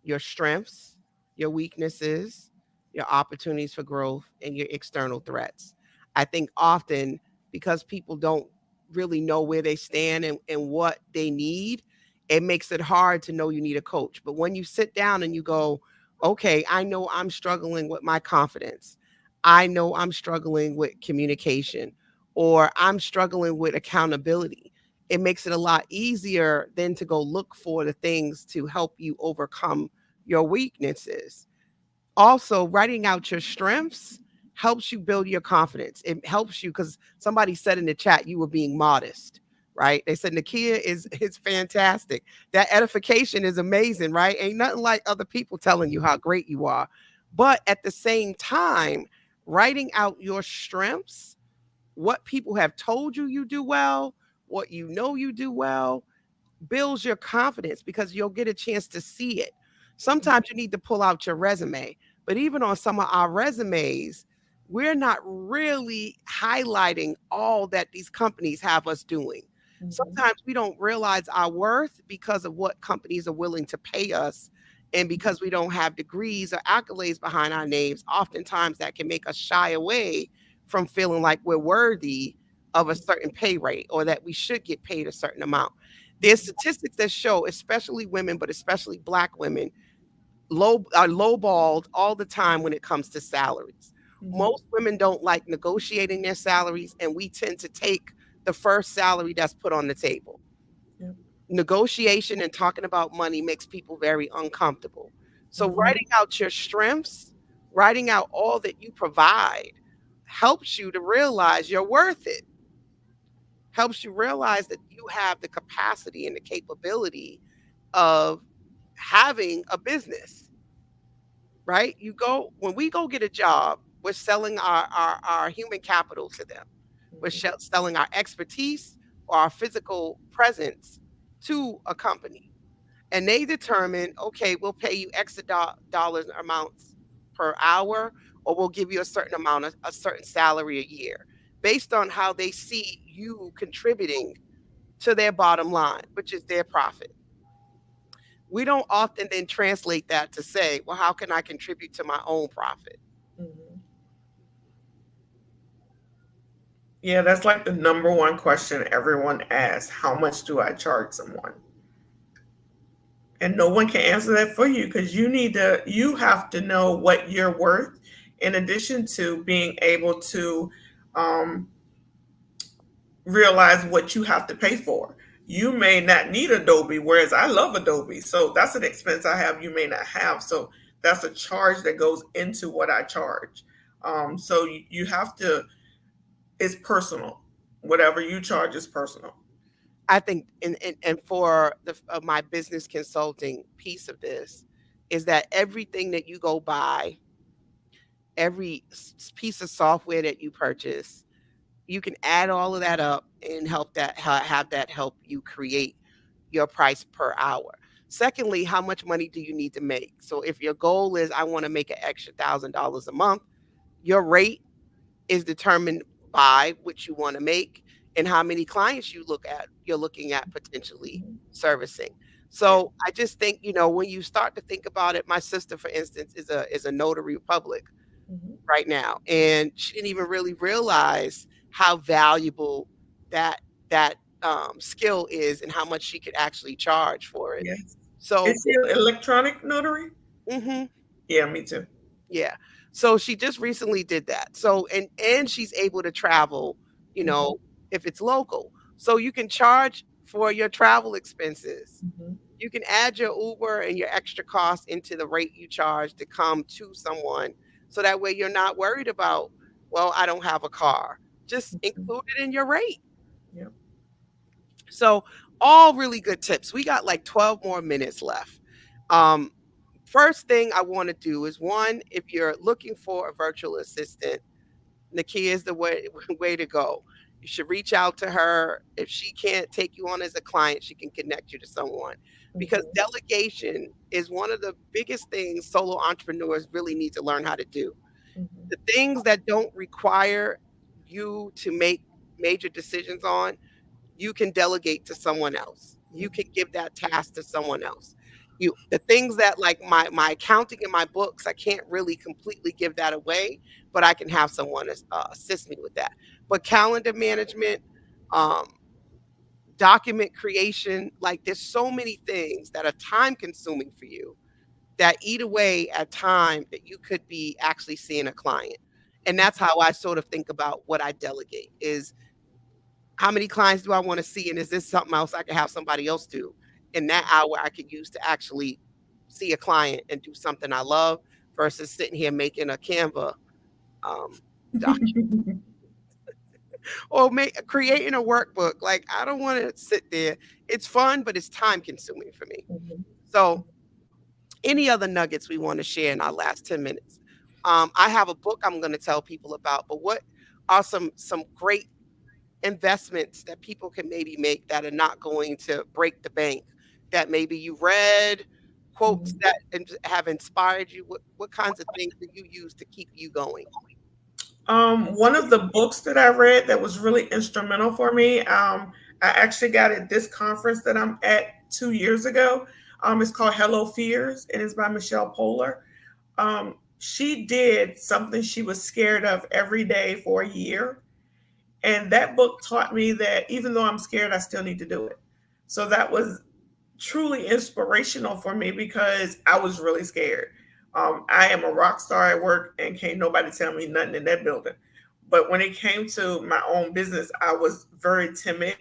your strengths, your weaknesses, your opportunities for growth, and your external threats. I think often because people don't really know where they stand and what they need, it makes it hard to know you need a coach. But when you sit down and you go, okay, I know I'm struggling with my confidence. I know I'm struggling with communication, or I'm struggling with accountability. It makes it a lot easier than to go look for the things to help you overcome your weaknesses. Also, writing out your strengths helps you build your confidence. It helps you because somebody said in the chat you were being modest, right? They said Nakia is fantastic. That edification is amazing, right? Ain't nothing like other people telling you how great you are. But at the same time, writing out your strengths, what people have told you you do well, what you know you do well, builds your confidence because you'll get a chance to see it. Sometimes you need to pull out your resume, but even on some of our resumes, we're not really highlighting all that these companies have us doing. Mhm. Sometimes we don't realize our worth because of what companies are willing to pay us. And because we don't have degrees or accolades behind our names, oftentimes that can make us shy away from feeling like we're worthy of a certain pay rate or that we should get paid a certain amount. There's statistics that show, especially women, but especially Black women, are lowballed all the time when it comes to salaries. Mhm. Most women don't like negotiating their salaries, and we tend to take the first salary that's put on the table. Yep. Negotiation and talking about money makes people very uncomfortable. So, Mhm. writing out your strengths, writing out all that you provide, helps you to realize you're worth it, helps you realize that you have the capacity and the capability of having a business, right? You go when we go get a job, we're selling our human capital to them. We're Mhm. selling our expertise or our physical presence to a company. And they determine, okay, we'll pay you X dollars amounts per hour, or we'll give you a certain amount of a certain salary a year based on how they see you contributing to their bottom line, which is their profit. We don't often then translate that to say, well, how can I contribute to my own profit? Mhm. Yeah, that's like the number one question everyone asks. How much do I charge someone? And no one can answer that for you because you have to know what you're worth in addition to being able to um, realize what you have to pay for. You may not need Adobe, whereas I love Adobe. So that's an expense I have you may not have. So that's a charge that goes into what I charge. So you have to, it's personal. Whatever you charge is personal. I think, and for my business consulting piece of this, is that everything that you go buy, every piece of software that you purchase, you can add all of that up and have that help you create your price per hour. Secondly, how much money do you need to make? So if your goal is I want to make an extra $1,000 a month, your rate is determined by what you want to make and how many clients you're looking at potentially Mhm. servicing. Yeah. So I just think, when you start to think about it, my sister, for instance, is a notary public Mhm. right now, and she didn't even really realize how valuable that skill is and how much she could actually charge for it. Yes. So, Is she an electronic notary? mhm. Yeah, me too. Yeah. So she just recently did that. So and she's able to travel, you Mhm. know, if it's local. So you can charge for your travel expenses. Mhm. You can add your Uber and your extra cost into the rate you charge to come to someone. So that way you're not worried about, well, I don't have a car. Just Mhm. include it in your rate. Yep. So all really good tips. We got like 12 more minutes left. Um, First thing I want to do is one, if you're looking for a virtual assistant, Nakia is the way way to go. You should reach out to her. If she can't take you on as a client, she can connect you to someone. Because Mhm. delegation is one of the biggest things solo entrepreneurs really need to learn how to do. Mhm. The things that don't require you to make major decisions on, you can delegate to someone else. you can give that task to someone else. The things that like my accounting and my books, I can't really completely give that away, but I can have someone assist me with that. But calendar management, um, document creation, like there's so many things that are time consuming for you that eat away at time that you could be actually seeing a client. And that's how I sort of think about what I delegate is how many clients do I want to see? And is this something else I can have somebody else do? In that hour, I could use to actually see a client and do something I love versus sitting here making a Canva doc or creating a workbook. Like, I don't want to sit there. It's fun, but it's time consuming for me. So, any other nuggets we want to share in our last 10 minutes? I have a book I'm going to tell people about, but what are some great investments that people can maybe make that are not going to break the bank, that maybe you read, quotes that have inspired you? What kinds of things do you use to keep you going? One of the books that I read that was really instrumental for me, I actually got at this conference that I'm at 2 years ago. It's called Hello Fears, and it's by Michelle Poler. She did something she was scared of every day for a year. And that book taught me that even though I'm scared, I still need to do it. So that was truly inspirational for me because I was really scared. I am a rock star at work and can't nobody tell me nothing in that building. But when it came to my own business, I was very timid.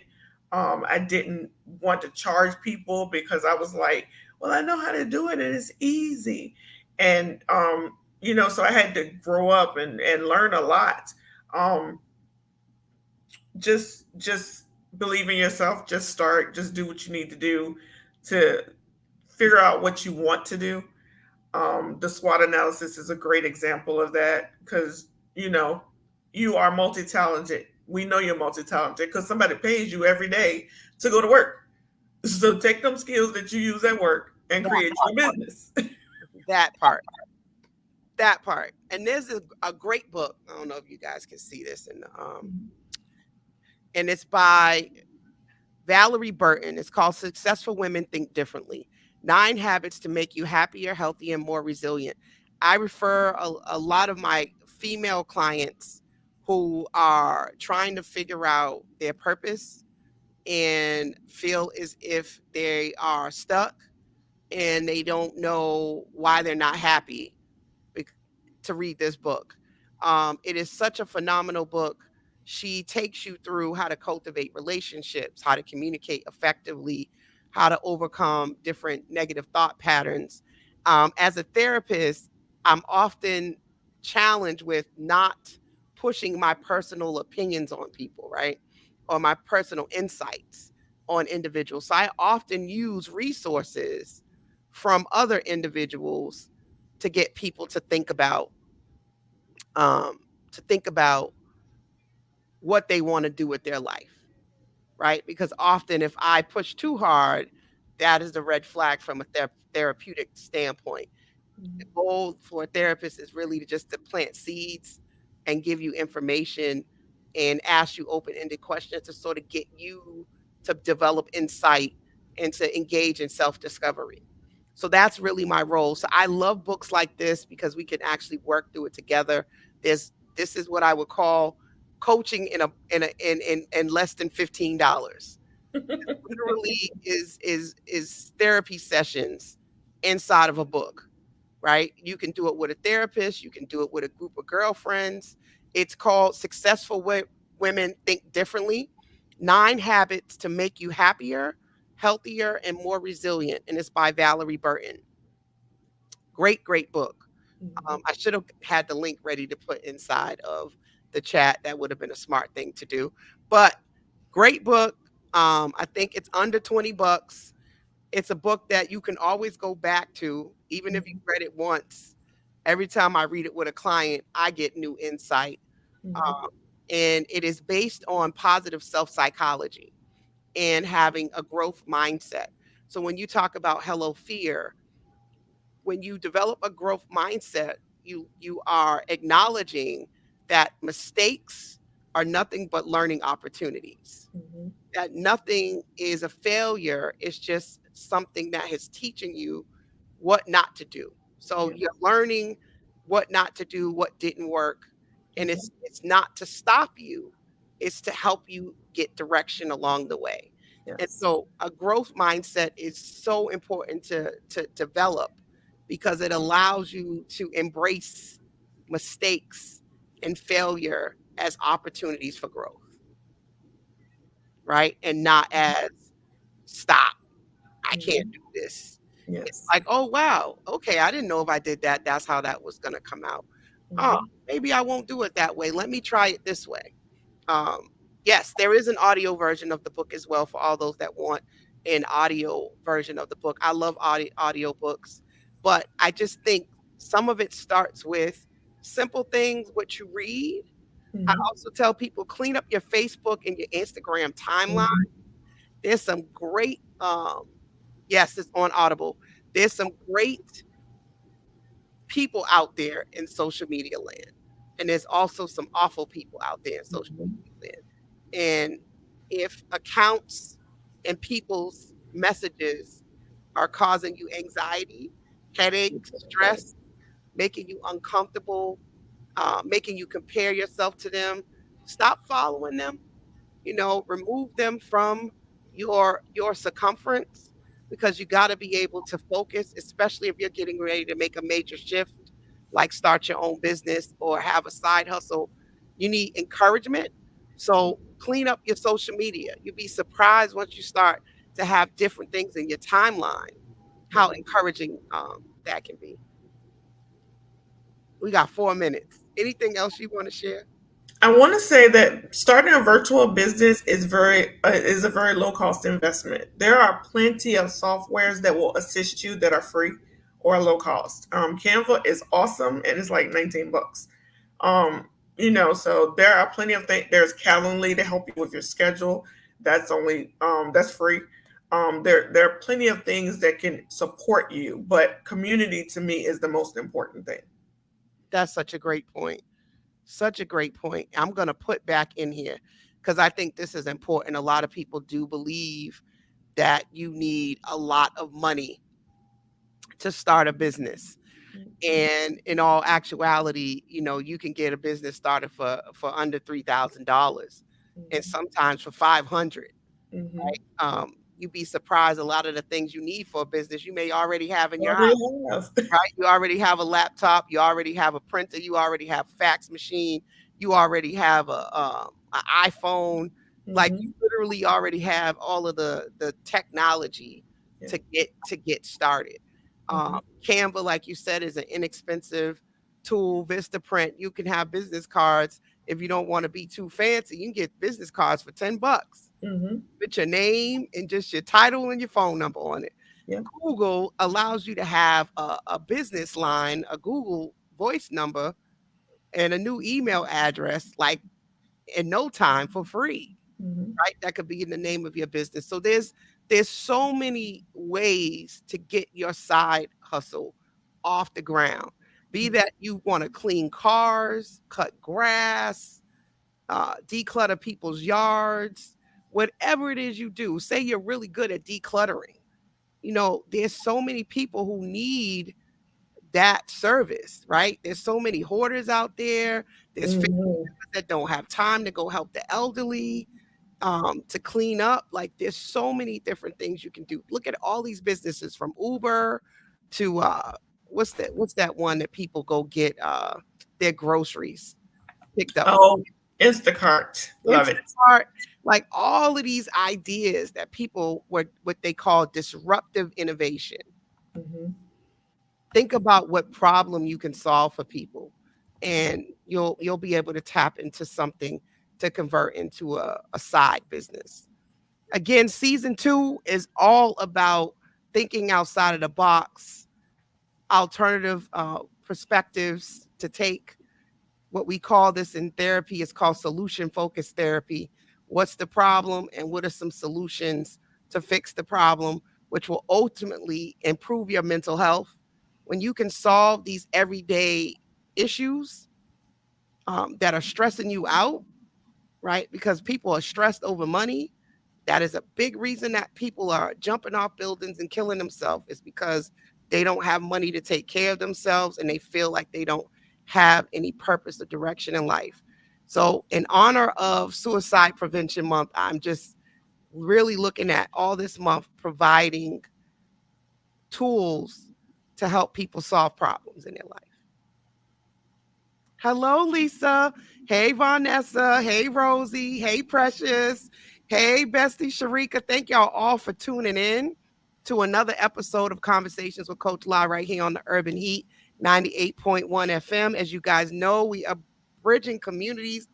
I didn't want to charge people because I was like, well, I know how to do it and it's easy. And, so I had to grow up and learn a lot. Um, just believe in yourself, just start, just do what you need to do to figure out what you want to do. The SWOT analysis is a great example of that because you know you are multi-talented. We know you're multi-talented because somebody pays you every day to go to work. So take them skills that you use at work and That create your business. that part. That part. And there's a great book. I don't know if you guys can see this, and it's by Valerie Burton. It's called Successful Women Think Differently: 9 Habits to Make You Happier, Healthier, and More Resilient. I refer a lot of my female clients who are trying to figure out their purpose and feel as if they are stuck and they don't know why they're not happy to read this book. It is such a phenomenal book. She takes you through how to cultivate relationships, how to communicate effectively, how to overcome different negative thought patterns. As a therapist, I'm often challenged with not pushing my personal opinions on people, right? Or my personal insights on individuals. So I often use resources from other individuals to get people um, to think about what they want to do with their life, right? Because often, if I push too hard, that is the red flag from a therapeutic standpoint. The goal for a therapist is really just to plant seeds and give you information and ask you open-ended questions to sort of get you to develop insight and to engage in self-discovery. So that's really my role. So I love books like this because we can actually work through it together. This is what I would call coaching in less than $15. Literally is therapy sessions inside of a book, right? You can do it with a therapist, you can do it with a group of girlfriends. It's called Women Think Differently: 9 Habits to Make You Happier, Healthier, and More Resilient. And it's by Valerie Burton. Great, great book. I should have had the link ready to put inside of the chat. That would have been a smart thing to do. But great book. I think it's under $20. It's a book that you can always go back to, even if you read it once. Every time I read it with a client, I get new insight. Um, and it is based on positive self psychology and having a growth mindset. So when you talk about Hello Fear, when you develop a growth mindset, you are acknowledging that mistakes are nothing but learning opportunities. Mhm. That nothing is a failure. It's just something that is teaching you what not to do. So Yeah. you're learning what not to do, what didn't work. And Mhm. it's not to stop you, it's to help you get direction along the way. And Yes. so a growth mindset is so important to develop because it allows you to embrace mistakes and failure as opportunities for growth, right? And not as stop, I can't Mhm. do this. It's Yes. like, oh wow, okay, I didn't know if I did that, that's how that was gonna come out. Oh, Mhm. maybe I won't do it that way. Let me try it this way. Um, yes, there is an audio version of the book as well for all those that want an audio version of the book. I love audio books, but I just think some of it starts with simple things, what you read. I Mhm. also tell people clean up your Facebook and your Instagram timeline. Mhm. There's some great yes, it's on Audible. There's some great people out there in social media land. And there's also some awful people out there in social Mhm. media land. And if accounts and people's messages are causing you anxiety, headache, stress, making you uncomfortable, making you compare yourself to them, stop following them. Remove them from your circumference because you got to be able to focus, especially if you're getting ready to make a major shift, like start your own business or have a side hustle. You need encouragement. So clean up your social media. You'd be surprised once you start to have different things in your timeline, how Yeah. encouraging that can be. We got 4 minutes. Anything else you want to share? I want to say that starting a virtual business is a very low cost investment. There are plenty of softwares that will assist you that are free or low cost. Canva is awesome and it's like 19 bucks. Um, so there are plenty of things. There's Calendly to help you with your schedule. That's free. There are plenty of things that can support you, but community to me is the most important thing. That's such a great point. Such a great point. I'm going to put back in here because I think this is important. A lot of people do believe that you need a lot of money to start a business. And in all actuality, you can get a business started for under $3,000 and Mhm. sometimes for 500. Mhm. You'd be surprised a lot of the things you need for a business you may already have in your Already house. have. Right? You already have a laptop, you already have a printer, you already have fax machine, you already have a iPhone. Like you Mhm. literally already have all of the technology Yeah. to get started. Mhm. Canva, like you said, is an inexpensive tool. Vistaprint, you can have business cards if you don't want to be too fancy. You can get business cards for $10 Mhm. with your name and just your title and your phone number on it. Yeah. Google allows you to have a business line, a Google voice number, and a new email address, like in no time for free, Mhm. right? That could be in the name of your business. So there's so many ways to get your side hustle off the ground. Be Mhm. that you want to clean cars, cut grass, declutter people's yards, whatever it is you do. Say you're really good at decluttering. There's so many people who need that service, right? There's so many hoarders out there. There's families Mhm. that don't have time to go help the elderly, to clean up. Like there's so many different things you can do. Look at all these businesses from Uber to what's that one that people go get their groceries picked up for. Oh, Instacart. Love it. Instacart, like all of these ideas that people were what they call disruptive innovation. Mhm. Think about what problem you can solve for people, and you'll be able to tap into something to convert into a side business. Again, season 2 is all about thinking outside of the box, alternative perspectives to take. What we call this in therapy is called solution focused therapy. What's the problem and what are some solutions to fix the problem, which will ultimately improve your mental health? When you can solve these everyday issues that are stressing you out, right? Because people are stressed over money. That is a big reason that people are jumping off buildings and killing themselves, is because they don't have money to take care of themselves and they feel like they don't have any purpose or direction in life. So, in honor of Suicide Prevention Month, I'm just really looking at all this month providing tools to help people solve problems in their life. Hello, Lisa. Hey, Vanessa. Hey, Rosie. Hey, Precious. Hey, Bestie Sharika. Thank y'all all for tuning in to another episode of Conversations with Coach La right here on the Urban Heat 98.1 FM. As you guys know, we are bridging communities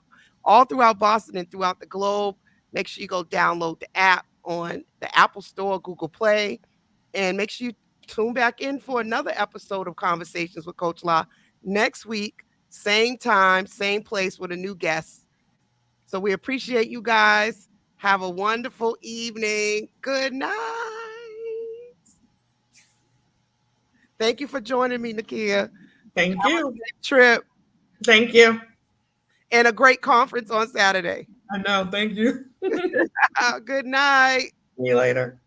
all throughout Boston and throughout the globe. Make sure you go download the app on the Apple Store, Google Play, and make sure you tune back in for another episode of Conversations with Coach La next week. Same time, same place with a new guest. So we appreciate you guys. Have a wonderful evening. Good night. Thank you for joining me, Nakia. Thank Have a you. safe trip Thank you. and a great conference on Saturday. I know. Thank you. Good night. See you later.